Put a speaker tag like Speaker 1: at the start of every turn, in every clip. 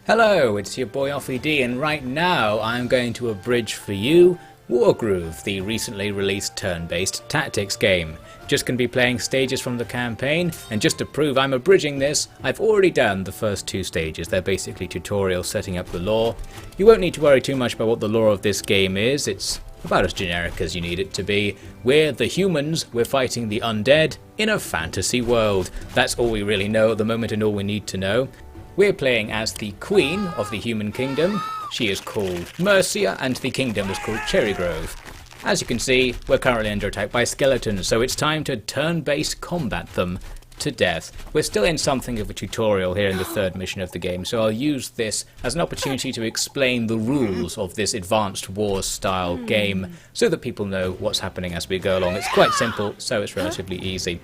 Speaker 1: Hello, it's your boy OfficiallyDevin, and right now I'm going to abridge for you Wargroove, the recently released turn-based tactics game. Just going to be playing stages from the campaign, and just to prove I'm abridging this, I've already done the first two stages. They're basically tutorials setting up the lore. You won't need to worry too much about what the lore of this game is. It's about as generic as you need it to be. We're the humans, we're fighting the undead in a fantasy world. That's all we really know at the moment and all we need to know. We're playing as the Queen of the Human Kingdom. She is called Mercia and the kingdom is called Grove. As you can see, we're currently under attack by skeletons, so it's time to turn-based combat them to death. We're still in something of a tutorial here in the third mission of the game, so I'll use this as an opportunity to explain the rules of this advanced wars style game so that people know what's happening as we go along. It's quite simple, so it's relatively easy.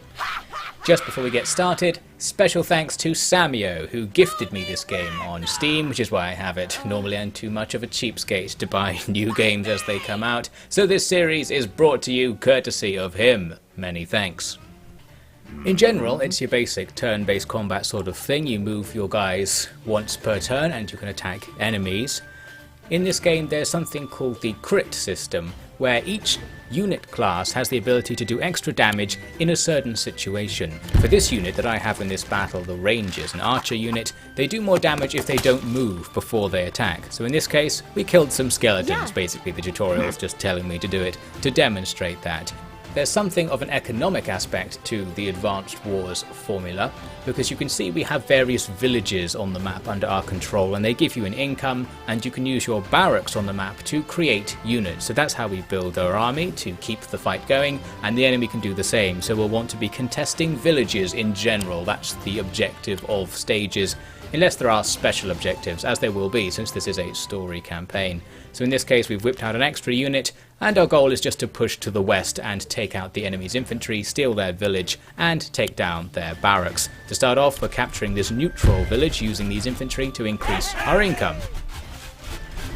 Speaker 1: Just before we get started, special thanks to Samio, who gifted me this game on Steam, which is why I have it. Normally I'm too much of a cheapskate to buy new games as they come out, so this series is brought to you courtesy of him. Many thanks. In general, it's your basic turn-based combat sort of thing. You move your guys once per turn and you can attack enemies. In this game there's something called the crit system, where each unit class has the ability to do extra damage in a certain situation. For this unit that I have in this battle, the Rangers, an archer unit, they do more damage if they don't move before they attack. So in this case, we killed some skeletons. Basically the tutorial is just telling me to do it to demonstrate that. There's something of an economic aspect to the Advanced Wars formula, because you can see we have various villages on the map under our control, and they give you an income, and you can use your barracks on the map to create units. So that's how we build our army, to keep the fight going, and the enemy can do the same. So we'll want to be contesting villages in general. That's the objective of stages, unless there are special objectives, as there will be since this is a story campaign. So in this case we've whipped out an extra unit, and our goal is just to push to the west and take out the enemy's infantry, steal their village, and take down their barracks. To start off, we're capturing this neutral village using these infantry to increase our income.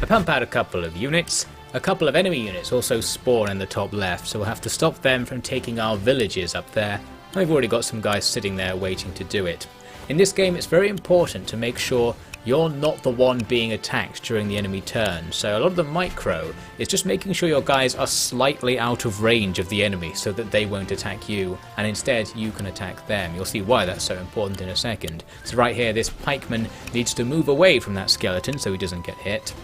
Speaker 1: I pump out a couple of units. A couple of enemy units also spawn in the top left, so we'll have to stop them from taking our villages up there. We've already got some guys sitting there waiting to do it. In this game it's very important to make sure you're not the one being attacked during the enemy turn, so a lot of the micro is just making sure your guys are slightly out of range of the enemy so that they won't attack you, and instead you can attack them. You'll see why that's so important in a second. So right here, this pikeman needs to move away from that skeleton so he doesn't get hit.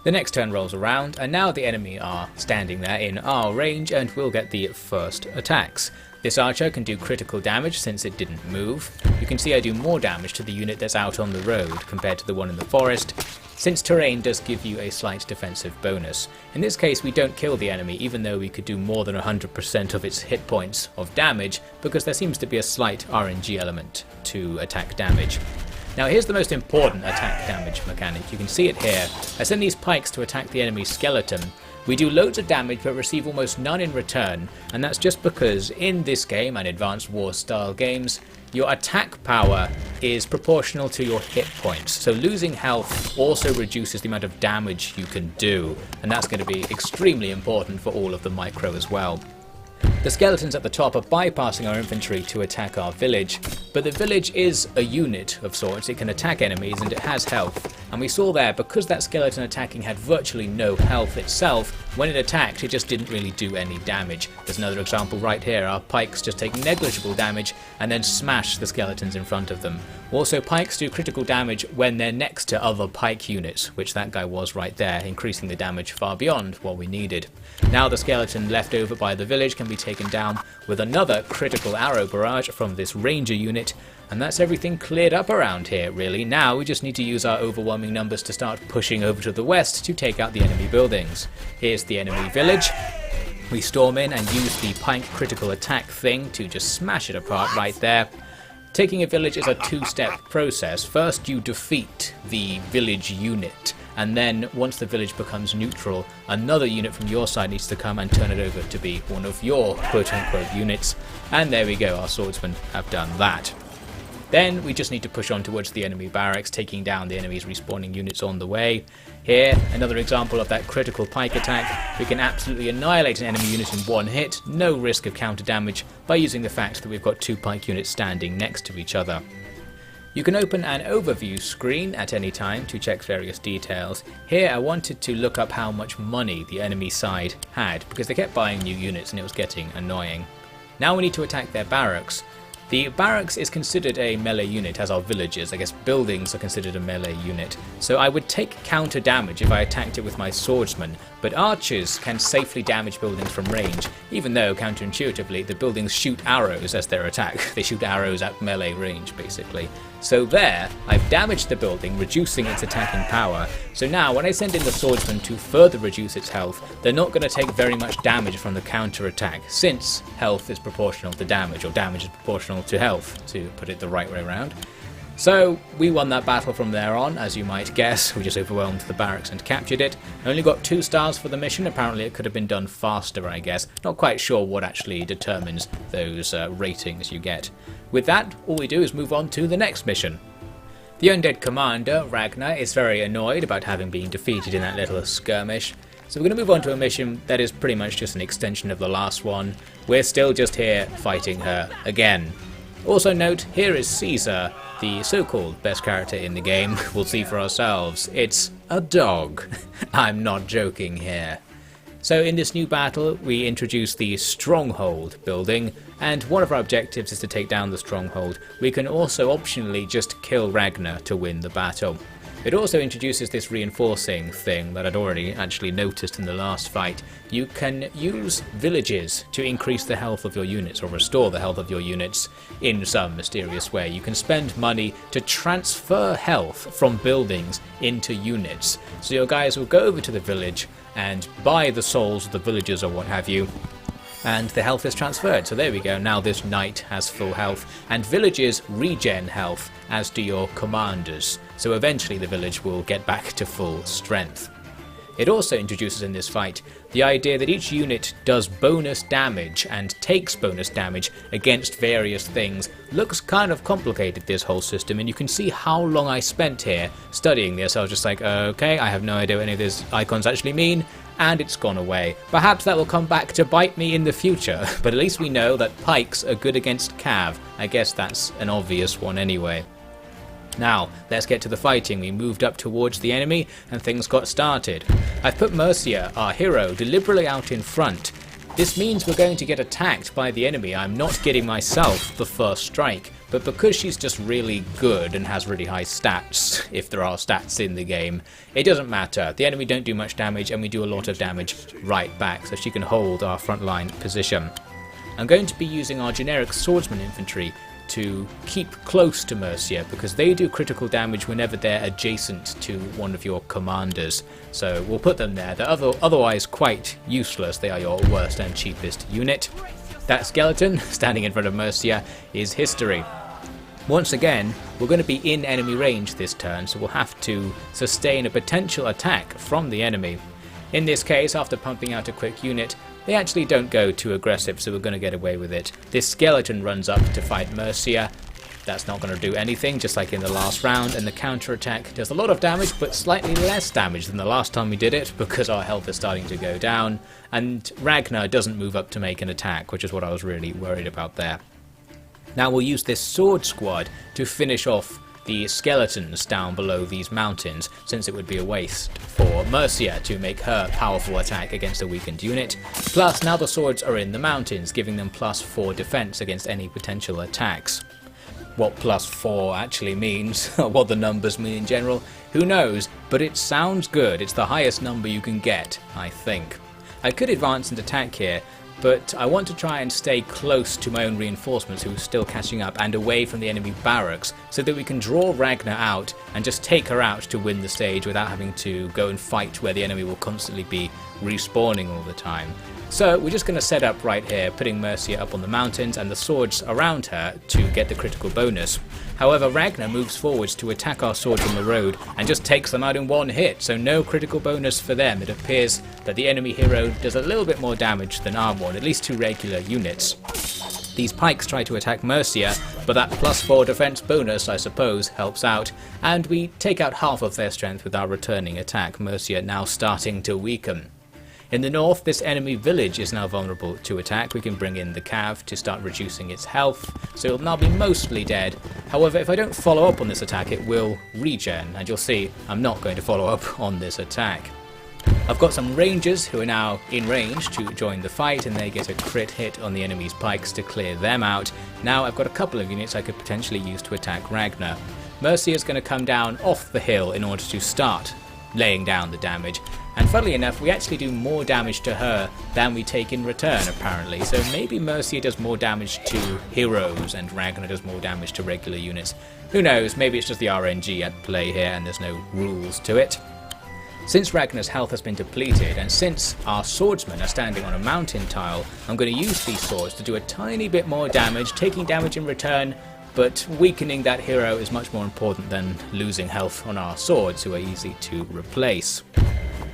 Speaker 1: The next turn rolls around, and now the enemy are standing there in our range, and we'll get the first attacks. This archer can do critical damage since it didn't move. You can see I do more damage to the unit that's out on the road compared to the one in the forest, since terrain does give you a slight defensive bonus. In this case we don't kill the enemy, even though we could do more than 100% of its hit points of damage, because there seems to be a slight RNG element to attack damage. Now here's the most important attack damage mechanic. You can see it here. I send these pikes to attack the enemy skeleton. We do loads of damage but receive almost none in return, and that's just because in this game and Advanced Wars style games, your attack power is proportional to your hit points. So losing health also reduces the amount of damage you can do, and that's going to be extremely important for all of the micro as well. The skeletons at the top are bypassing our infantry to attack our village, but the village is a unit of sorts. It can attack enemies and it has health, and we saw there, because that skeleton attacking had virtually no health itself, when it attacked it just didn't really do any damage. There's another example right here. Our pikes just take negligible damage and then smash the skeletons in front of them. Also, pikes do critical damage when they're next to other pike units, which that guy was right there, increasing the damage far beyond what we needed. Now the skeleton left over by the village can be taken down with another critical arrow barrage from this ranger unit, and that's everything cleared up around here really. Now we just need to use our overwhelming numbers to start pushing over to the west to take out the enemy buildings. Here's the enemy village. We storm in and use the pike critical attack thing to just smash it apart right there. Taking a village is a two-step process. First you defeat the village unit, and then once the village becomes neutral, another unit from your side needs to come and turn it over to be one of your quote-unquote units, and there we go, our swordsmen have done that. Then we just need to push on towards the enemy barracks, taking down the enemy's respawning units on the way. Here, another example of that critical pike attack. We can absolutely annihilate an enemy unit in one hit, no risk of counter damage, by using the fact that we've got two pike units standing next to each other. You can open an overview screen at any time to check various details. Here I wanted to look up how much money the enemy side had, because they kept buying new units and it was getting annoying. Now we need to attack their barracks. The barracks is considered a melee unit, as are villages. I guess buildings are considered a melee unit. So I would take counter damage if I attacked it with my swordsman, but archers can safely damage buildings from range, even though counterintuitively the buildings shoot arrows as their attack. They shoot arrows at melee range basically. So there, I've damaged the building, reducing its attacking power. So now when I send in the swordsman to further reduce its health, they're not going to take very much damage from the counter attack, since health is proportional to damage, or damage is proportional to health, to put it the right way around. So we won that battle from there on, as you might guess. We just overwhelmed the barracks and captured it. Only got 2 stars for the mission. Apparently it could have been done faster, I guess. Not quite sure what actually determines those ratings you get. With that, all we do is move on to the next mission. The undead commander, Ragnar, is very annoyed about having been defeated in that little skirmish. So we're going to move on to a mission that is pretty much just an extension of the last one. We're still just here fighting her again. Also note, here is Caesar, the so-called best character in the game. We'll see for ourselves. It's a dog. I'm not joking here. So in this new battle, we introduce the stronghold building, and one of our objectives is to take down the stronghold. We can also optionally just kill Ragnar to win the battle. It also introduces this reinforcing thing that I'd already actually noticed in the last fight. You can use villages to increase the health of your units, or restore the health of your units in some mysterious way. You can spend money to transfer health from buildings into units. So your guys will go over to the village and buy the souls of the villagers or what have you, and the health is transferred. So there we go, now this knight has full health, and villages regen health, as do your commanders. So eventually the village will get back to full strength. It also introduces in this fight the idea that each unit does bonus damage and takes bonus damage against various things. Looks kind of complicated, this whole system, and you can see how long I spent here studying this. I was just like, okay, I have no idea what any of these icons actually mean, and it's gone away. Perhaps that will come back to bite me in the future, but at least we know that pikes are good against cav. I guess that's an obvious one anyway. Now, let's get to the fighting. We moved up towards the enemy and things got started. I've put Mercia, our hero, deliberately out in front. This means we're going to get attacked by the enemy. I'm not getting myself the first strike, but because she's just really good and has really high stats, if there are stats in the game, it doesn't matter. The enemy don't do much damage and we do a lot of damage right back, so she can hold our frontline position. I'm going to be using our generic swordsman infantry to keep close to Mercia, because they do critical damage whenever they're adjacent to one of your commanders. So we'll put them there. They're otherwise quite useless. They are your worst and cheapest unit. That skeleton standing in front of Mercia is history. Once again, we're going to be in enemy range this turn, so we'll have to sustain a potential attack from the enemy. In this case, after pumping out a quick unit, they actually don't go too aggressive, so we're going to get away with it. This skeleton runs up to fight Mercia. That's not going to do anything, just like in the last round, and the counter-attack does a lot of damage, but slightly less damage than the last time we did it, because our health is starting to go down, and Ragnar doesn't move up to make an attack, which is what I was really worried about there. Now we'll use this sword squad to finish off the skeletons down below these mountains, since it would be a waste for Mercia to make her powerful attack against a weakened unit. Plus, now the swords are in the mountains, giving them +4 defense against any potential attacks. What +4 actually means, or what the numbers mean in general, who knows, but it sounds good. It's the highest number you can get, I think. I could advance and attack here, but I want to try and stay close to my own reinforcements who are still catching up, and away from the enemy barracks, so that we can draw Ragnar out and just take her out to win the stage without having to go and fight where the enemy will constantly be respawning all the time. So we're just going to set up right here, putting Mercia up on the mountains and the swords around her to get the critical bonus. However, Ragnar moves forwards to attack our swords on the road and just takes them out in one hit, so no critical bonus for them. It appears that the enemy hero does a little bit more damage than our one, at least 2 regular units. These pikes try to attack Mercia, but that +4 defense bonus, I suppose, helps out, and we take out half of their strength with our returning attack, Mercia now starting to weaken. In the north, this enemy village is now vulnerable to attack. We can bring in the cav to start reducing its health, so it'll now be mostly dead. However, if I don't follow up on this attack, it will regen, and you'll see I'm not going to follow up on this attack. I've got some rangers who are now in range to join the fight, and they get a crit hit on the enemy's pikes to clear them out. Now I've got a couple of units I could potentially use to attack Ragnar. Mercia is going to come down off the hill in order to start laying down the damage, and funnily enough we actually do more damage to her than we take in return apparently, so maybe Mercia does more damage to heroes and Ragnar does more damage to regular units. Who knows, maybe it's just the RNG at play here and there's no rules to it. Since Ragnar's health has been depleted, and since our swordsmen are standing on a mountain tile, I'm going to use these swords to do a tiny bit more damage, taking damage in return, but weakening that hero is much more important than losing health on our swords, who are easy to replace.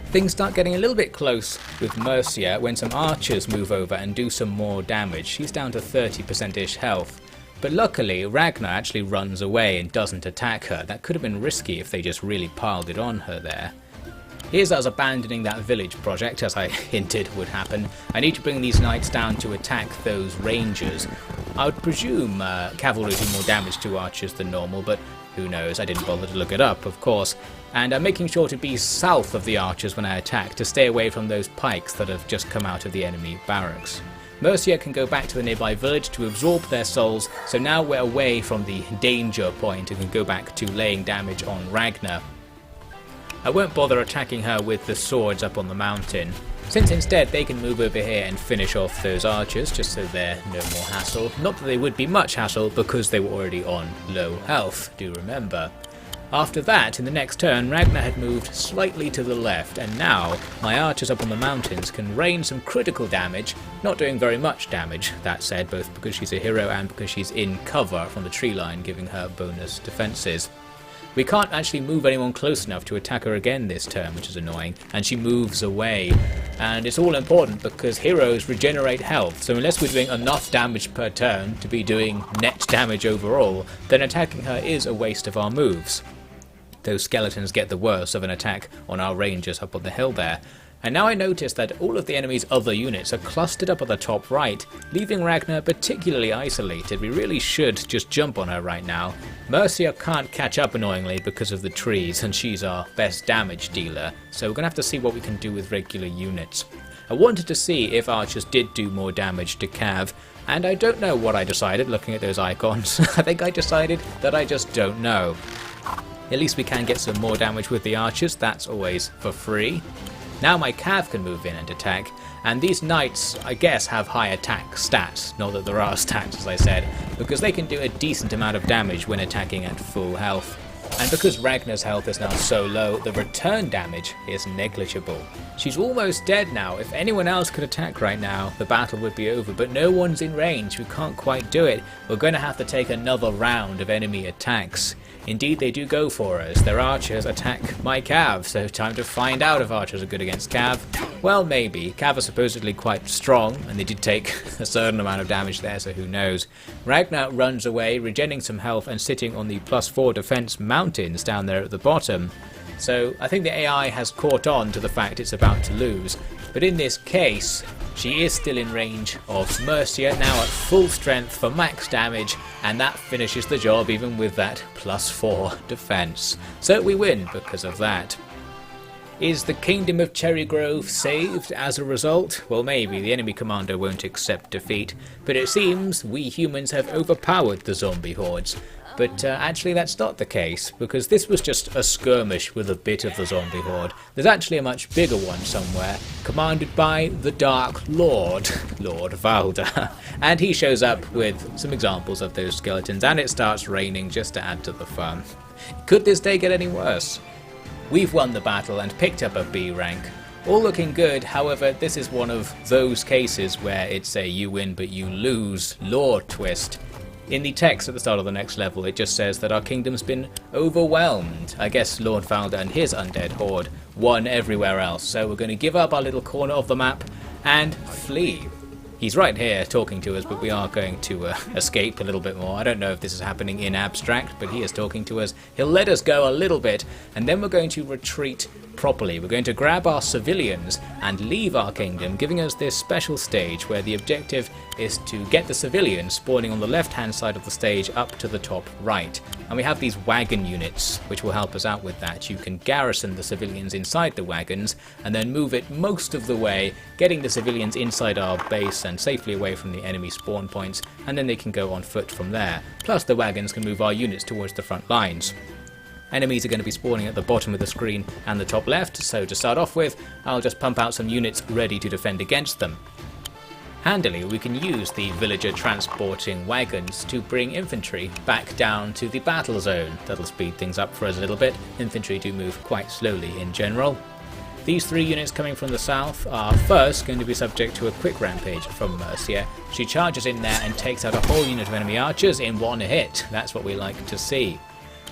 Speaker 1: Things start getting a little bit close with Mercia when some archers move over and do some more damage. She's down to 30%-ish health. But luckily, Ragnar actually runs away and doesn't attack her. That could have been risky if they just really piled it on her there. Here's us abandoning that village project, as I hinted would happen. I need to bring these knights down to attack those rangers. I would presume cavalry do more damage to archers than normal, but who knows, I didn't bother to look it up, of course. And I'm making sure to be south of the archers when I attack, to stay away from those pikes that have just come out of the enemy barracks. Mercia can go back to the nearby village to absorb their souls, so now we're away from the danger point and can go back to laying damage on Ragnar. I won't bother attacking her with the swords up on the mountain, since instead they can move over here and finish off those archers just so they're no more hassle. Not that they would be much hassle because they were already on low health, do remember. After that, in the next turn, Ragnar had moved slightly to the left, and now my archers up on the mountains can rain some critical damage, not doing very much damage, that said, both because she's a hero and because she's in cover from the tree line, giving her bonus defences. We can't actually move anyone close enough to attack her again this turn, which is annoying, and she moves away. And it's all important because heroes regenerate health, so unless we're doing enough damage per turn to be doing net damage overall, then attacking her is a waste of our moves. Those skeletons get the worst of an attack on our rangers up on the hill there. And now I notice that all of the enemy's other units are clustered up at the top right, leaving Ragnar particularly isolated. We really should just jump on her right now. Mercia can't catch up annoyingly because of the trees, and she's our best damage dealer, so we're going to have to see what we can do with regular units. I wanted to see if archers did do more damage to cav, and I don't know what I decided looking at those icons. I think I decided that I just don't know. At least we can get some more damage with the archers, that's always for free. Now my cav can move in and attack, and these knights, I guess, have high attack stats, not that there are stats as I said, because they can do a decent amount of damage when attacking at full health. And because Ragnar's health is now so low, the return damage is negligible. She's almost dead now. If anyone else could attack right now, the battle would be over, but no one's in range. We can't quite do it. We're going to have to take another round of enemy attacks. Indeed, they do go for us. Their archers attack my cav, so time to find out if archers are good against cav. Well, maybe. Cav are supposedly quite strong, and they did take a certain amount of damage there, so who knows. Ragnar runs away, regenerating some health and sitting on the +4 defense mountains down there at the bottom. So I think the AI has caught on to the fact it's about to lose. But in this case, she is still in range of Mercia, now at full strength for max damage, and that finishes the job even with that +4 defense. So we win because of that. Is the Kingdom of Cherry Grove saved as a result? Well, maybe. The enemy commander won't accept defeat, but it seems we humans have overpowered the zombie hordes. But actually that's not the case, because this was just a skirmish with a bit of the zombie horde. There's actually a much bigger one somewhere, commanded by the Dark Lord, Lord Valda. And he shows up with some examples of those skeletons, and it starts raining just to add to the fun. Could this day get any worse? We've won the battle and picked up a B rank. All looking good, however, this is one of those cases where it's a you win but you lose lore twist. In the text at the start of the next level, it just says that our kingdom's been overwhelmed. I guess Lord Valda and his undead horde won everywhere else, so we're going to give up our little corner of the map and flee. He's right here talking to us, but we are going to escape a little bit more. I don't know if this is happening in abstract, but he is talking to us. He'll let us go a little bit, and then we're going to retreat properly. We're going to grab our civilians and leave our kingdom, giving us this special stage where the objective is to get the civilians spawning on the left-hand side of the stage up to the top right. And we have these wagon units, which will help us out with that. You can garrison the civilians inside the wagons, and then move it most of the way, getting the civilians inside our base and safely away from the enemy spawn points, and then they can go on foot from there. Plus the wagons can move our units towards the front lines. Enemies are going to be spawning at the bottom of the screen and the top left, so to start off with, I'll just pump out some units ready to defend against them. Handily, we can use the villager transporting wagons to bring infantry back down to the battle zone. That'll speed things up for us a little bit. Infantry do move quite slowly in general. These 3 units coming from the south are first going to be subject to a quick rampage from Mercia. She charges in there and takes out a whole unit of enemy archers in one hit. That's what we like to see.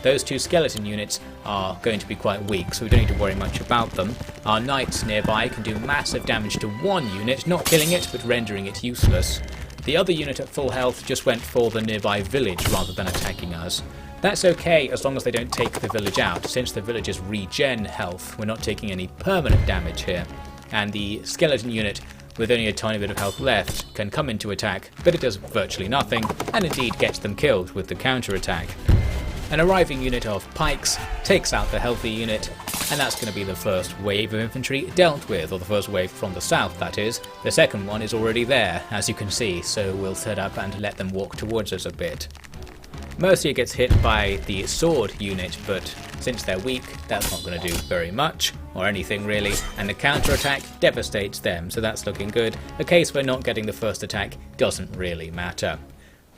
Speaker 1: Those 2 skeleton units are going to be quite weak, so we don't need to worry much about them. Our knights nearby can do massive damage to one unit, not killing it, but rendering it useless. The other unit at full health just went for the nearby village rather than attacking us. That's okay as long as they don't take the village out. Since the villagers regen health, we're not taking any permanent damage here. And the skeleton unit, with only a tiny bit of health left, can come into attack, but it does virtually nothing, and indeed gets them killed with the counter-attack. An arriving unit of pikes takes out the healthy unit, and that's going to be the first wave of infantry dealt with, or the first wave from the south, that is. The second one is already there, as you can see, so we'll set up and let them walk towards us a bit. Mercia gets hit by the sword unit, but since they're weak, that's not going to do very much, or anything really, and the counter-attack devastates them, so that's looking good. The case where not getting the first attack doesn't really matter.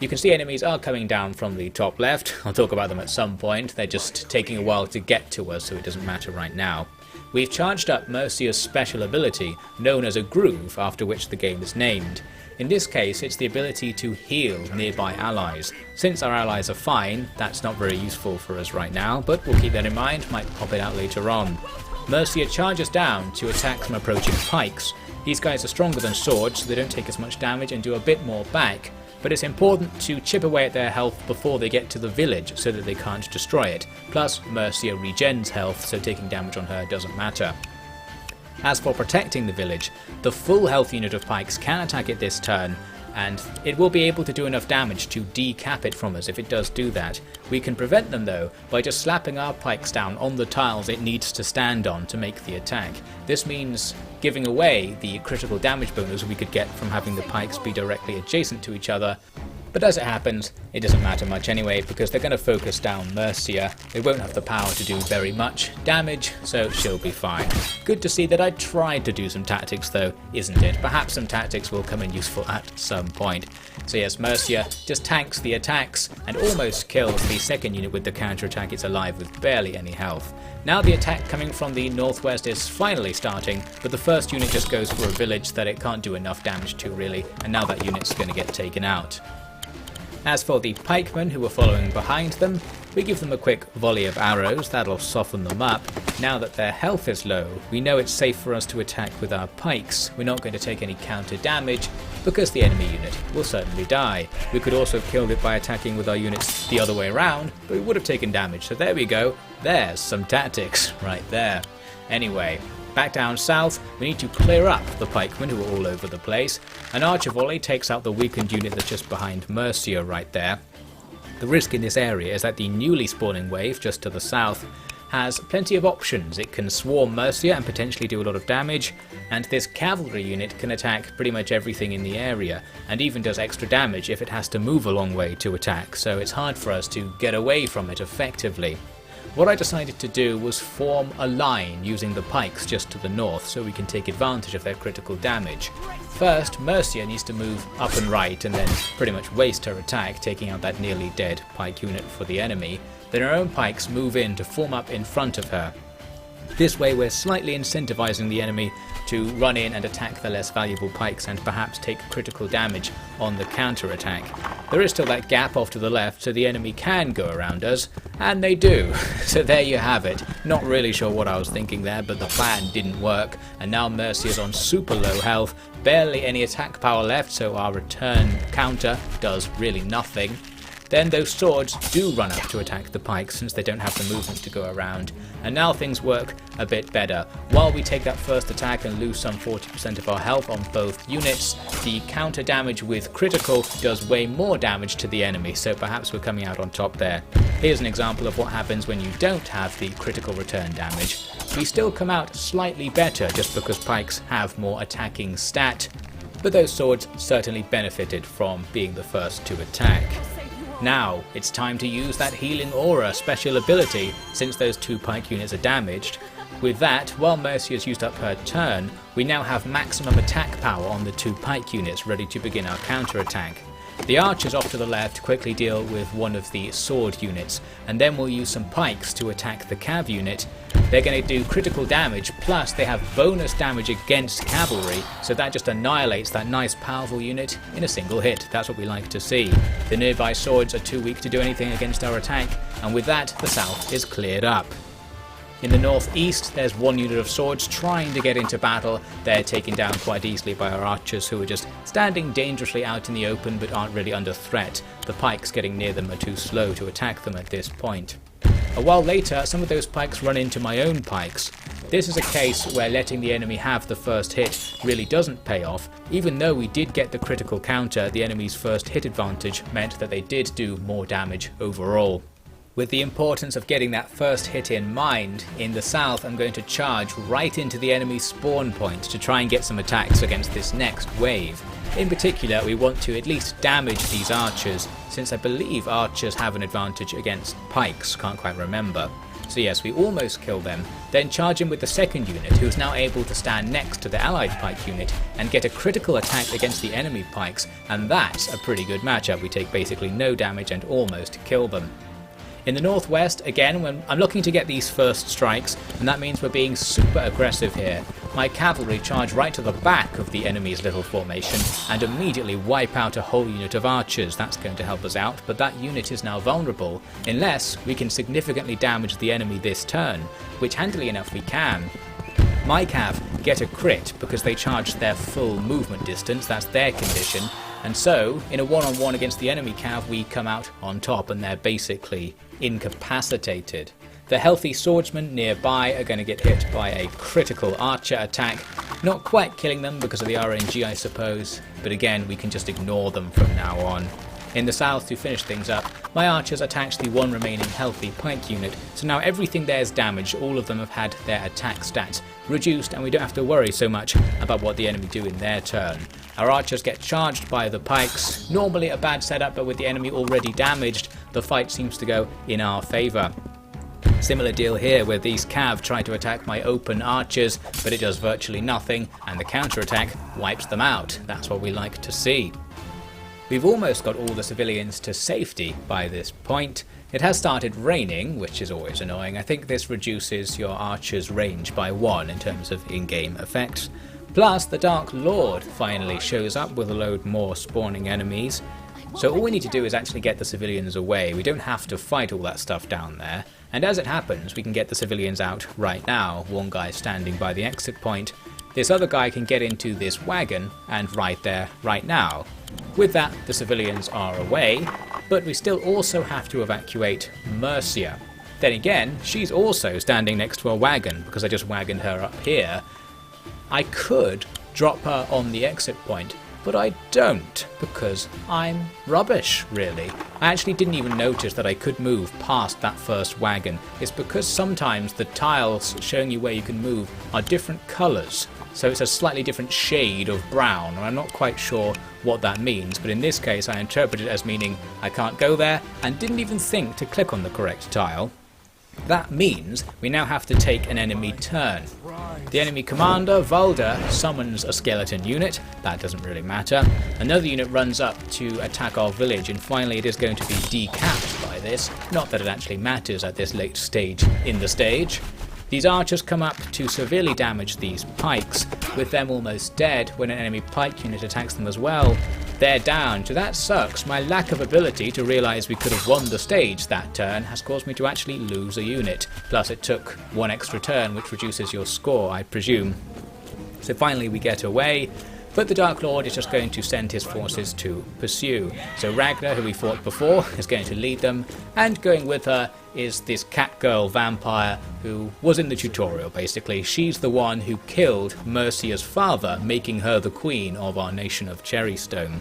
Speaker 1: You can see enemies are coming down from the top left. I'll talk about them at some point. They're just taking a while to get to us, so it doesn't matter right now. We've charged up Mercia's special ability, known as a groove, after which the game is named. In this case, it's the ability to heal nearby allies. Since our allies are fine, that's not very useful for us right now, but we'll keep that in mind, might pop it out later on. Mercia charges down to attack some approaching pikes. These guys are stronger than swords, so they don't take as much damage and do a bit more back. But it's important to chip away at their health before they get to the village so that they can't destroy it. Plus, Mercia regens health, so taking damage on her doesn't matter. As for protecting the village, the full health unit of pikes can attack it this turn, and it will be able to do enough damage to decap it from us if it does do that. We can prevent them though by just slapping our pikes down on the tiles it needs to stand on to make the attack. This means giving away the critical damage bonus we could get from having the pikes be directly adjacent to each other. But as it happens, it doesn't matter much anyway, because they're going to focus down Mercia. They won't have the power to do very much damage, so she'll be fine. Good to see that I tried to do some tactics though, isn't it? Perhaps some tactics will come in useful at some point. So yes, Mercia just tanks the attacks and almost kills the second unit with the counter-attack. It's alive with barely any health. Now the attack coming from the northwest is finally starting, but the first unit just goes for a village that it can't do enough damage to really, and now that unit's going to get taken out. As for the pikemen who are following behind them, we give them a quick volley of arrows. That'll soften them up. Now that their health is low, we know it's safe for us to attack with our pikes. We're not going to take any counter damage because the enemy unit will certainly die. We could also have killed it by attacking with our units the other way around, but we would have taken damage. So there we go. There's some tactics right there. Anyway, back down south, we need to clear up the pikemen who are all over the place. An archer volley takes out the weakened unit that's just behind Mercia right there. The risk in this area is that the newly spawning wave just to the south has plenty of options. It can swarm Mercia and potentially do a lot of damage, and this cavalry unit can attack pretty much everything in the area, and even does extra damage if it has to move a long way to attack, so it's hard for us to get away from it effectively. What I decided to do was form a line using the pikes just to the north so we can take advantage of their critical damage. First, Mercia needs to move up and right and then pretty much waste her attack, taking out that nearly dead pike unit for the enemy. Then her own pikes move in to form up in front of her. This way we're slightly incentivizing the enemy to run in and attack the less valuable pikes and perhaps take critical damage on the counter-attack. There is still that gap off to the left, so the enemy can go around us, and they do. So there you have it. Not really sure what I was thinking there, but the plan didn't work, and now Mercia's on super low health, barely any attack power left, so our return counter does really nothing. Then those swords do run up to attack the pikes since they don't have the movement to go around, and now things work a bit better. While we take that first attack and lose some 40% of our health on both units, the counter damage with critical does way more damage to the enemy, so perhaps we're coming out on top there. Here's an example of what happens when you don't have the critical return damage. We still come out slightly better just because pikes have more attacking stat, but those swords certainly benefited from being the first to attack. Now, it's time to use that Healing Aura special ability, since those 2 pike units are damaged. With that, while Mercia's used up her turn, we now have maximum attack power on the 2 pike units ready to begin our counter-attack. The archers off to the left quickly deal with one of the sword units, and then we'll use some pikes to attack the cav unit. They're going to do critical damage, plus they have bonus damage against cavalry, so that just annihilates that nice powerful unit in a single hit. That's what we like to see. The nearby swords are too weak to do anything against our attack, and with that, the south is cleared up. In the northeast, there's 1 unit of swords trying to get into battle. They're taken down quite easily by our archers, who are just standing dangerously out in the open but aren't really under threat. The pikes getting near them are too slow to attack them at this point. A while later, some of those pikes run into my own pikes. This is a case where letting the enemy have the first hit really doesn't pay off. Even though we did get the critical counter, the enemy's first hit advantage meant that they did do more damage overall. With the importance of getting that first hit in mind, in the south I'm going to charge right into the enemy's spawn point to try and get some attacks against this next wave. In particular, we want to at least damage these archers, since I believe archers have an advantage against pikes, can't quite remember. So yes, we almost kill them, then charge in with the second unit, who is now able to stand next to the allied pike unit and get a critical attack against the enemy pikes, and that's a pretty good matchup. We take basically no damage and almost kill them. In the northwest, again, when I'm looking to get these first strikes, and that means we're being super aggressive here. My cavalry charge right to the back of the enemy's little formation and immediately wipe out a whole unit of archers. That's going to help us out, but that unit is now vulnerable unless we can significantly damage the enemy this turn, which handily enough we can. My cav get a crit because they charge their full movement distance, that's their condition, and so in a one-on-one against the enemy cav we come out on top and they're basically incapacitated. The healthy swordsmen nearby are going to get hit by a critical archer attack, not quite killing them because of the RNG I suppose, but again we can just ignore them from now on. In the south, to finish things up, my archers attached the 1 remaining healthy pike unit, so now everything there is damaged. All of them have had their attack stats reduced and we don't have to worry so much about what the enemy do in their turn. Our archers get charged by the pikes, normally a bad setup, but with the enemy already damaged, the fight seems to go in our favour. Similar deal here, where these cav try to attack my open archers, but it does virtually nothing, and the counterattack wipes them out. That's what we like to see. We've almost got all the civilians to safety by this point. It has started raining, which is always annoying. I think this reduces your archer's range by 1 in terms of in-game effects. Plus, the Dark Lord finally shows up with a load more spawning enemies. So all we need to do is actually get the civilians away. We don't have to fight all that stuff down there. And as it happens, we can get the civilians out right now. One guy standing by the exit point. This other guy can get into this wagon and right there, right now. With that, the civilians are away, but we still also have to evacuate Mercia. Then again, she's also standing next to a wagon because I just wagoned her up here. I could drop her on the exit point, but I don't because I'm rubbish, really. I actually didn't even notice that I could move past that first wagon. It's because sometimes the tiles showing you where you can move are different colours. So it's a slightly different shade of brown, and I'm not quite sure what that means, but in this case I interpret it as meaning I can't go there and didn't even think to click on the correct tile. That means we now have to take an enemy turn. The enemy commander, Valda, summons a skeleton unit. That doesn't really matter. Another unit runs up to attack our village, and finally it is going to be decapped by this. Not that it actually matters at this late stage in the stage. These archers come up to severely damage these pikes, with them almost dead. When an enemy pike unit attacks them as well, they're down. So that sucks. My lack of ability to realise we could have won the stage that turn has caused me to actually lose a unit. Plus it took one extra turn, which reduces your score, I presume. So finally we get away, but the Dark Lord is just going to send his forces to pursue. So Ragnar, who we fought before, is going to lead them, and going with her is this cat girl vampire who was in the tutorial basically. She's the one who killed Mercia's father, making her the queen of our nation of Cherrystone.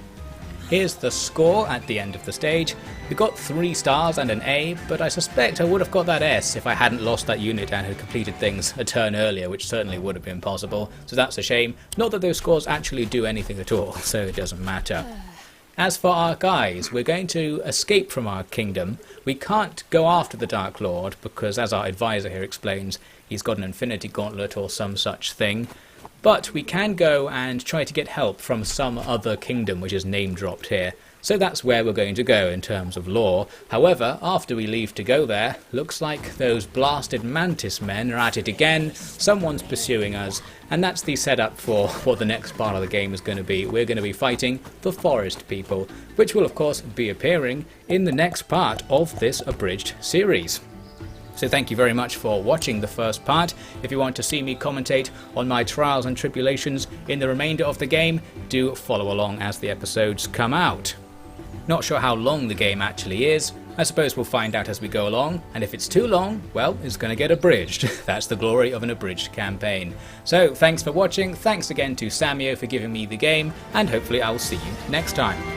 Speaker 1: Here's the score at the end of the stage. We got 3 stars and an A, but I suspect I would have got that S if I hadn't lost that unit and had completed things a turn earlier, which certainly would have been possible, so that's a shame. Not that those scores actually do anything at all, so it doesn't matter. As for our guys, we're going to escape from our kingdom. We can't go after the Dark Lord because, as our advisor here explains, he's got an infinity gauntlet or some such thing. But we can go and try to get help from some other kingdom which is name dropped here. So that's where we're going to go in terms of lore. However, after we leave to go there, looks like those blasted mantis men are at it again. Someone's pursuing us, and that's the setup for what the next part of the game is going to be. We're going to be fighting the forest people, which will of course be appearing in the next part of this Abridged series. So thank you very much for watching the first part. If you want to see me commentate on my trials and tribulations in the remainder of the game, do follow along as the episodes come out. Not sure how long the game actually is. I suppose we'll find out as we go along, and if it's too long, well, it's going to get abridged. That's the glory of an abridged campaign. So thanks for watching, thanks again to Samio for giving me the game, and hopefully I'll see you next time.